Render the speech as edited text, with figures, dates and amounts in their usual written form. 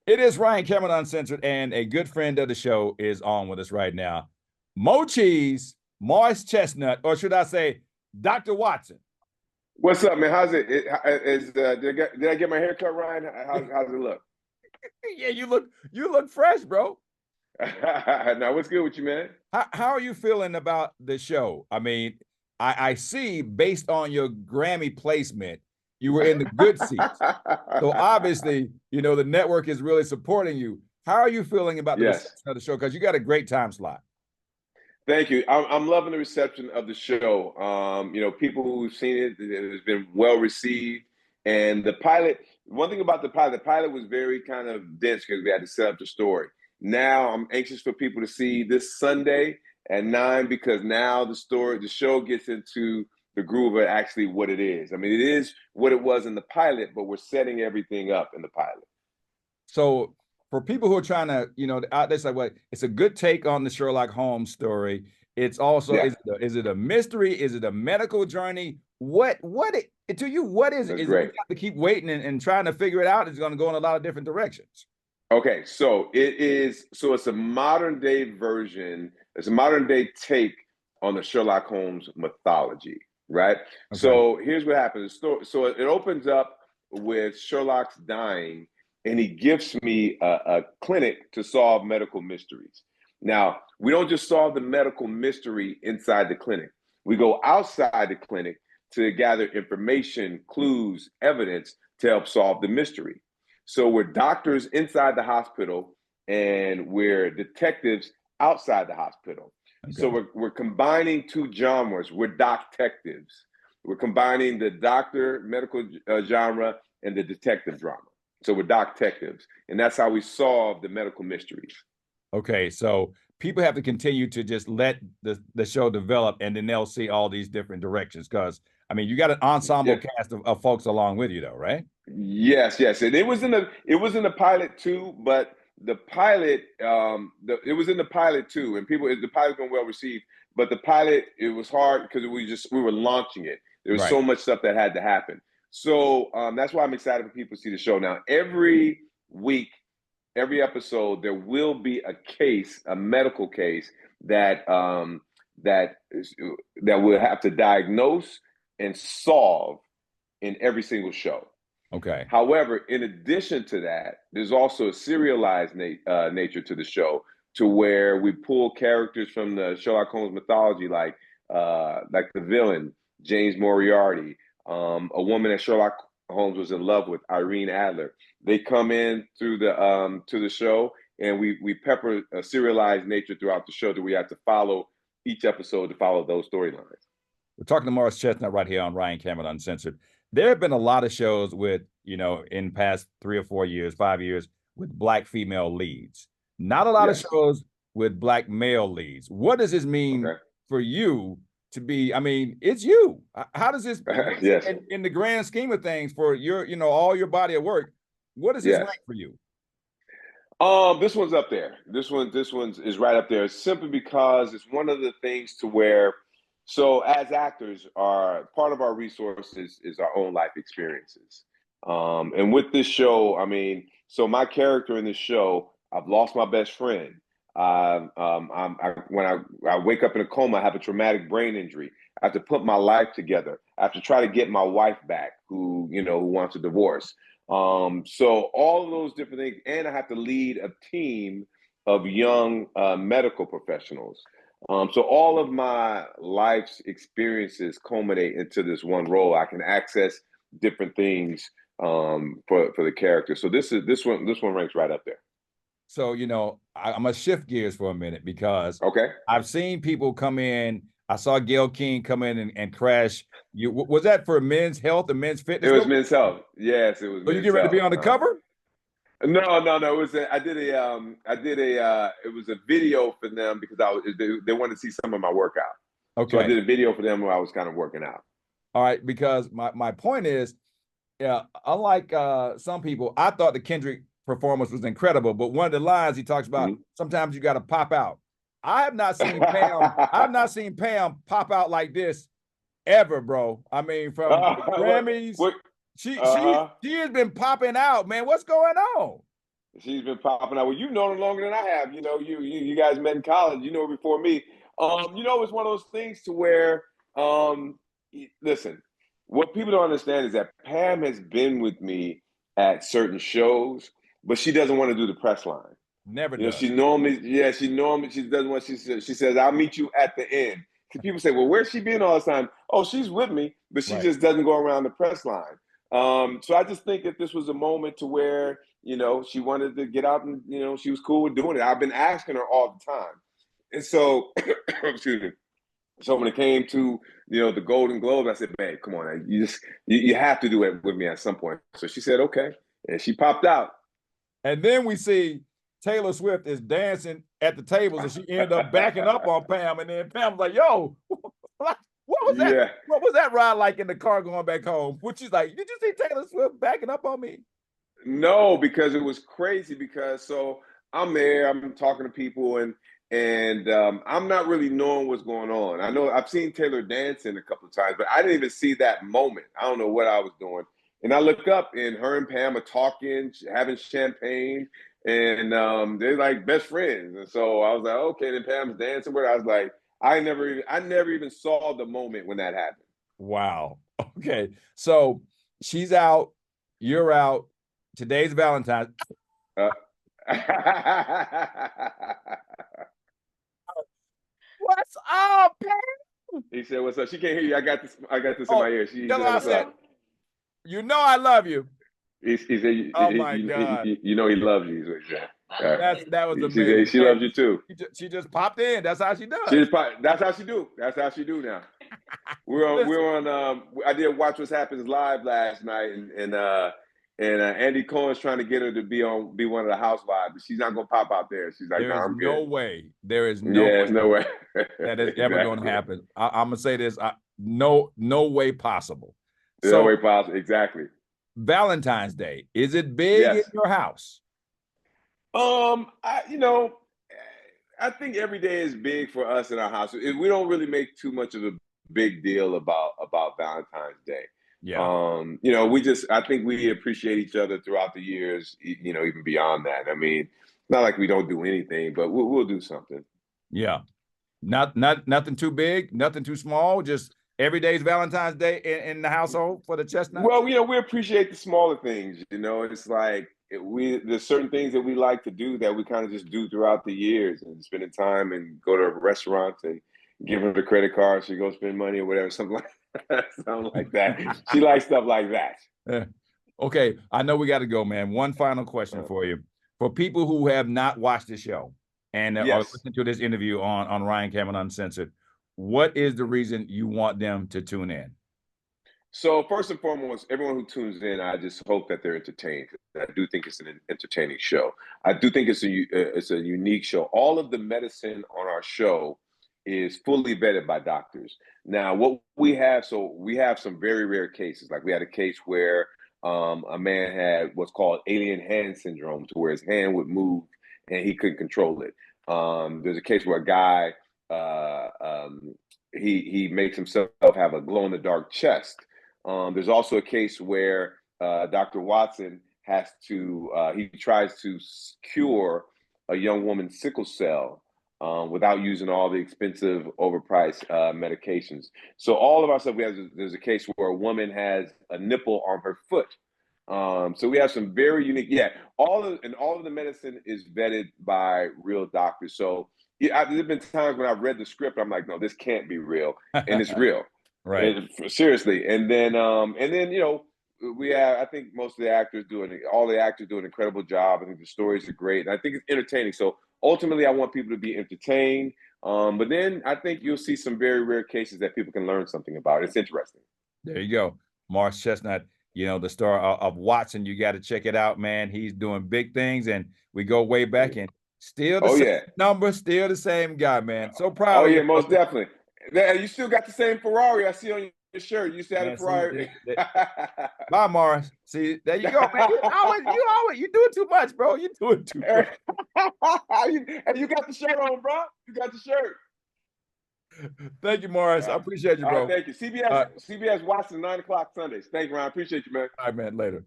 It is Ryan Cameron Uncensored, and a good friend of the show is on with us right now. Mo Cheese, Morris Chestnut, or should I say, Dr. Watson. What's up, man? How's it? Did I get my hair cut, Ryan? How's it look? Yeah, you look fresh, bro. Now, what's good with you, man? How are you feeling about the show? I mean, I see based on your Grammy placement, you were in the good seats. So obviously, the network is really supporting you. How are you feeling about the Yes. reception of the show? Because you got a great time slot. Thank you. I'm loving the reception of the show. People who've seen it, it has been well received. And the pilot, one thing about the pilot was very kind of dense because we had to set up the story. Now I'm anxious for people to see this Sunday at 9 because now the show gets into the groove of actually what it is. I mean, it is what it was in the pilot, but we're setting everything up in the pilot. So for people who are trying to, out there say, well, it's a good take on the Sherlock Holmes story. It's also Yeah, is it a mystery? Is it a medical journey? To you, what is it? that's Is it we great. got to keep waiting and trying to figure it out? It's going to go in a lot of different directions. Okay, so it's a modern day version, it's a modern day take on the Sherlock Holmes mythology, right? Okay. So here's what happens. So it opens up with Sherlock's dying, and he gives me a clinic to solve medical mysteries. Now, we don't just solve the medical mystery inside the clinic. We go outside the clinic to gather information, clues, evidence to help solve the mystery. So we're doctors inside the hospital and we're detectives outside the hospital. So Okay. we're combining two genres. We're doc detectives. We're combining the doctor medical genre and the detective drama. So we're doc detectives, and that's how we solve the medical mysteries. Okay. So people have to continue to just let the show develop, and then they'll see all these different directions. Because I mean, you got an ensemble Yeah. cast of folks along with you, though, right? Yes, yes, and it was in the pilot too, but the pilot it was in the pilot too, and the pilot's been well received, but the pilot it was hard because we were launching it. There was Right. so much stuff that had to happen, so that's why I'm excited for people to see the show now. Every week, every episode, there will be a medical case that that is, that we'll have to diagnose and solve in every single show. Okay. However, in addition to that, there's also a serialized nature to the show, to where we pull characters from the Sherlock Holmes mythology, like the villain James Moriarty, a woman that Sherlock Holmes was in love with, Irene Adler. They come in through the to the show, and we pepper a serialized nature throughout the show that we have to follow each episode to follow those storylines. We're talking to Morris Chestnut right here on Ryan Cameron Uncensored. There have been a lot of shows with, in past 3 or 4 years, 5 years, with black female leads. Not a lot of Yes. shows with black male leads. What does this mean Okay. for you to be? I mean, it's you. How does this, Yes. in the grand scheme of things, for your, all your body of work, what does this Yes. rank for you? This one's up there. This one's is right up there simply because it's one of the things to where, so as actors, our part of our resources is our own life experiences. And with this show, I mean, so my character in this show, I've lost my best friend. When I wake up in a coma, I have a traumatic brain injury. I have to put my life together. I have to try to get my wife back, who wants a divorce. So all of those different things, and I have to lead a team of young medical professionals. So all of my life's experiences culminate into this one role. I can access different things for the character. So this one ranks right up there. So, I'm gonna shift gears for a minute because Okay. I've seen people come in. I saw Gail King come in and crash. Was that for men's health and men's It fitness? was Men's Health. Yes, it was So you Men's get ready to be Health. on the cover? No, no, no. It was a video for them because they wanted to see some of my workout. So I Okay. did a video for them where I was kind of working out. All right. Because my point is, yeah, unlike some people, I thought the Kendrick performance was incredible. But one of the lines he talks about, Mhm. sometimes you got to pop out. I have not seen Pam. I've not seen Pam pop out like this ever, bro. I mean, from the what, Grammys, what, she she uh-huh. she has been popping out, man. What's going on? She's been popping out. Well, you've known her longer than I have. You guys met in college. You know her before me. It's one of those things to where, listen, what people don't understand is that Pam has been with me at certain shows, but she doesn't want to do the press line. Never does. She normally she doesn't want. She says, "I'll meet you at the end." Because people say, "Well, where's she been all this time?" Oh, she's with me, but she just doesn't go around the press line. So I just think that this was a moment to where she wanted to get out and she was cool with doing it. I've been asking her all the time, and so excuse me. So when it came to the Golden Globes, I said, "Babe, come on, you have to do it with me at some point." So she said, "Okay," and she popped out. And then we see Taylor Swift is dancing at the tables, and she ended up backing up on Pam. And then Pam's like, "Yo, what was that? Yeah. What was that ride like in the car going back home?" Which she's like, "Did you see Taylor Swift backing up on me?" No, because it was crazy. Because so I'm there, I'm talking to people, and I'm not really knowing what's going on. I know I've seen Taylor dancing a couple of times, but I didn't even see that moment. I don't know what I was doing. And I look up, and her and Pam are talking, having champagne, and they're like best friends. And so I was like, okay. Then Pam's dancing with her. I was like, I never even saw the moment when that happened. Wow. Okay. So she's out, you're out. Today's Valentine's. Uh, What's up, Pam? He said, "What's up?" She can't hear you. I got this. I got this in Oh, my ear. He tell said, her I "What's said, up?" you know I love you. He said, Oh my God. he loves you." Is what he said. That was She said, amazing. "She Hey, loves you too." she just popped in. That's how she does. That's how she do. That's how she do now. Listen, We're on. I did Watch What Happens live last night, and Andy Cohen's trying to get her to be one of the housewives, but she's not gonna pop out there. She's like, there "No, is I'm good." no way. There is no Yeah, way there's no way. that is ever going to Exactly. happen. I'm gonna say this. No way possible. No So way possible. Exactly. Valentine's Day, is it big in Yes. your house? I I think every day is big for us in our house. We don't really make too much of a big deal about Valentine's Day. Yeah. I think we appreciate each other throughout the years. Even beyond that. I mean, not like we don't do anything, but we'll do something. Yeah. Not nothing too big, nothing too small. Just every day's Valentine's Day in the household for the Chestnuts. Well, we appreciate the smaller things. It's like there's certain things that we like to do that we kind of just do throughout the years, and spending time and go to restaurants and give her the credit card, she go spend money or whatever, something like something like that. She likes stuff like that. Yeah. Okay, I know we got to go, man. One final question for you. For people who have not watched the show and are Yes. listening to this interview on Ryan Cameron Uncensored, what is the reason you want them to tune in? So first and foremost, everyone who tunes in, I just hope that they're entertained. I do think it's an entertaining show. I do think it's a unique show. All of the medicine on our show is fully vetted by doctors. Now, what we have some very rare cases. Like we had a case where a man had what's called alien hand syndrome, to where his hand would move and he couldn't control it. There's a case where a guy he makes himself have a glow in the dark chest. There's also a case where Dr. Watson he tries to cure a young woman's sickle cell without using all the expensive, overpriced medications. So all of our stuff, there's a case where a woman has a nipple on her foot. So we have some very unique, all of the medicine is vetted by real doctors. So there's been times when I've read the script, I'm like, no, this can't be real, and it's real. Right. Seriously. And then I think most of the actors all the actors do an incredible job. I think the stories are great, and I think it's entertaining. So ultimately, I want people to be entertained. But then I think you'll see some very rare cases that people can learn something about. It's interesting. There you go. Morris Chestnut, the star of Watson. You got to check it out, man. He's doing big things, and we go way back, and still the Oh same yeah. number, still the same guy, man. So proud Oh of you, yeah, most brother. definitely. You still got the same Ferrari I see on your shirt. You still had a Man, see, Ferrari. bye, Morris. See, there you go, man. You doing too much, bro. You doing too much. And you got the shirt on, bro. You got the shirt. Thank you, Morris. I appreciate you, bro. Thank you. CBS Watson 9 o'clock Sundays. Thank you, Ryan. Appreciate you, man. All right, man. Later.